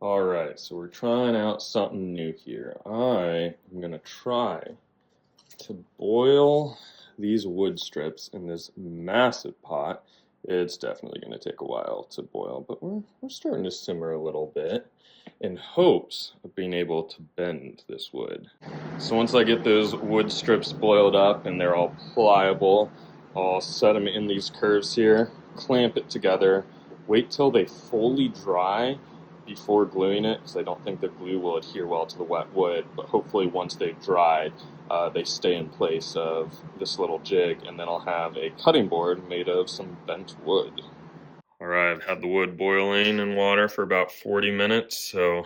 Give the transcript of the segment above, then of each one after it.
Alright, so we're trying out something new here. I am going to try to boil these wood strips in this massive pot. It's definitely going to take a while to boil, but we're starting to simmer a little bit in hopes of being able to bend this wood. So once I get those wood strips boiled up and they're all pliable, I'll set them in these curves here, clamp it together, wait till they fully dry before gluing it, because I don't think the glue will adhere well to the wet wood, but hopefully once they've dried, they stay in place of this little jig, and then I'll have a cutting board made of some bent wood. Alright, I've had the wood boiling in water for about 40 minutes, so I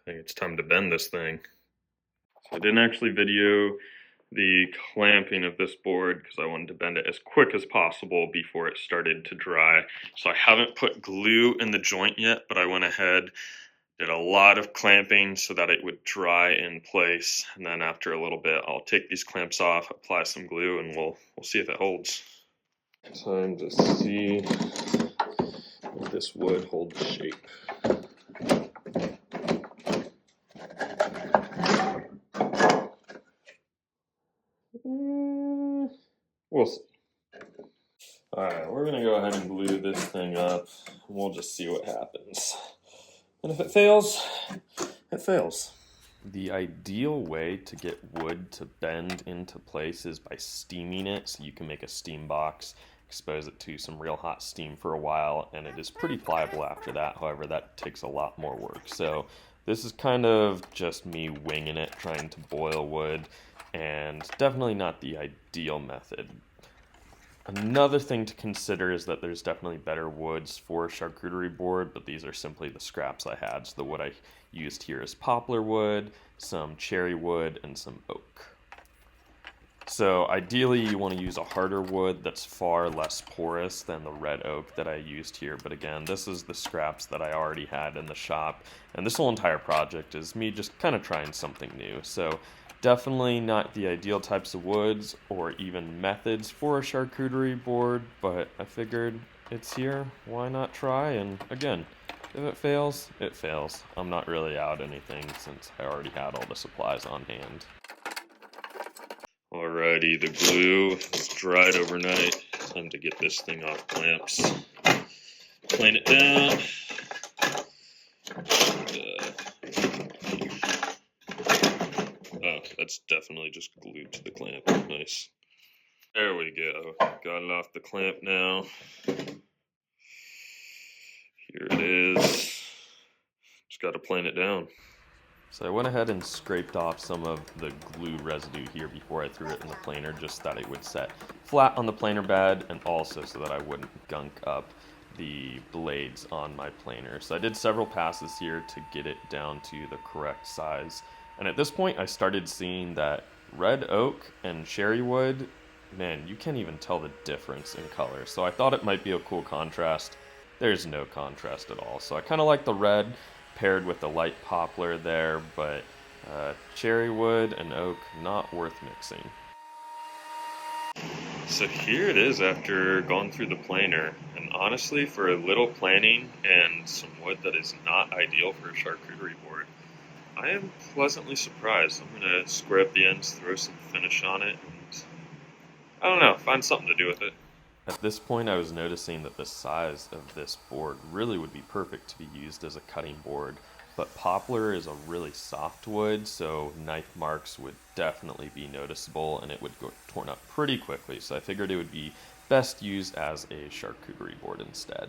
think it's time to bend this thing. So I didn't actually video the clamping of this board because I wanted to bend it as quick as possible before it started to dry. So I haven't put glue in the joint yet, but I went ahead, did a lot of clamping so that it would dry in place. And then after a little bit, I'll take these clamps off, apply some glue, and we'll see if it holds. Time to see if this wood holds shape. We'll see. Alright, we're going to go ahead and glue this thing up, and we'll just see what happens. And if it fails, it fails. The ideal way to get wood to bend into place is by steaming it, so you can make a steam box, expose it to some real hot steam for a while, and it is pretty pliable after that. However, that takes a lot more work. So this is kind of just me winging it, trying to boil wood, and definitely not the ideal method. Another thing to consider is that there's definitely better woods for a charcuterie board, but these are simply the scraps I had. So the wood I used here is poplar wood, some cherry wood, and some oak. So ideally you want to use a harder wood that's far less porous than the red oak that I used here. But again, this is the scraps that I already had in the shop. And this whole entire project is me just kind of trying something new. So definitely not the ideal types of woods or even methods for a charcuterie board, but I figured it's here, why not try? And again, if it fails, it fails. I'm not really out anything since I already had all the supplies on hand. Alrighty, the glue is dried overnight. Time to get this thing off clamps. Plane it down. Oh, that's definitely just glued to the clamp. Nice. There we go. Got it off the clamp now. Here it is. Just got to plane it down. So I went ahead and scraped off some of the glue residue here before I threw it in the planer, just that it would set flat on the planer bed and also so that I wouldn't gunk up the blades on my planer. So I did several passes here to get it down to the correct size. And at this point I started seeing that red oak and cherry wood, man, you can't even tell the difference in color. So I thought it might be a cool contrast. There's no contrast at all. So I kind of like the red paired with the light poplar there, but cherry wood and oak, not worth mixing. So here it is after going through the planer, and honestly for a little planing and some wood that is not ideal for a charcuterie board, I am pleasantly surprised. I'm going to square up the ends, throw some finish on it, and I don't know, find something to do with it. At this point I was noticing that the size of this board really would be perfect to be used as a cutting board, but poplar is a really soft wood, so knife marks would definitely be noticeable and it would go torn up pretty quickly, so I figured it would be best used as a charcuterie board instead.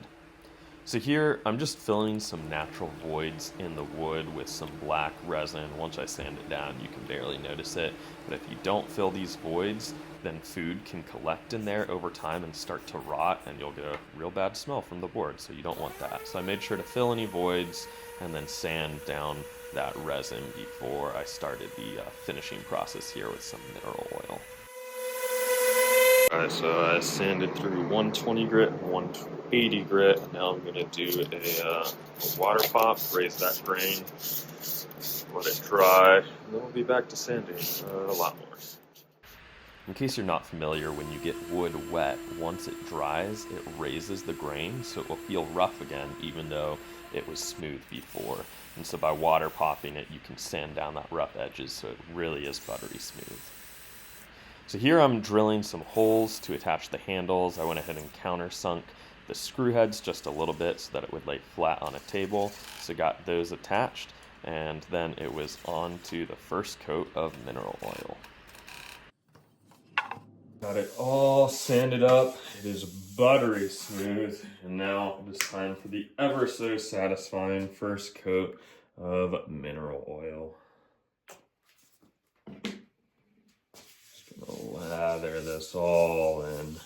So here I'm just filling some natural voids in the wood with some black resin. Once I sand it down you can barely notice it, but if you don't fill these voids, then food can collect in there over time and start to rot, and you'll get a real bad smell from the board, so you don't want that. So I made sure to fill any voids and then sand down that resin before I started the finishing process here with some mineral oil. Alright, so I sanded through 120 grit and 180 grit. Now I'm going to do a water pop, raise that grain, let it dry, and then we'll be back to sanding a lot more. In case you're not familiar, when you get wood wet, once it dries, it raises the grain, so it will feel rough again, even though it was smooth before. And so by water popping it, you can sand down that rough edges, so it really is buttery smooth. So here I'm drilling some holes to attach the handles. I went ahead and countersunk the screw heads just a little bit so that it would lay flat on a table. So got those attached, and then it was on to the first coat of mineral oil. Got it all sanded up. It is buttery smooth. And now it is time for the ever so satisfying first coat of mineral oil. Just gonna lather this all in.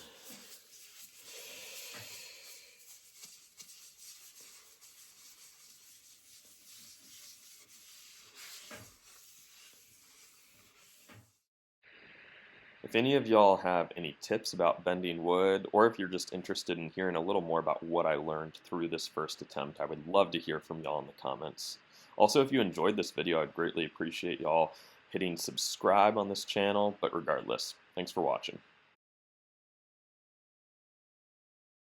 If any of y'all have any tips about bending wood, or if you're just interested in hearing a little more about what I learned through this first attempt, I would love to hear from y'all in the comments. Also, if you enjoyed this video, I'd greatly appreciate y'all hitting subscribe on this channel, but regardless, thanks for watching.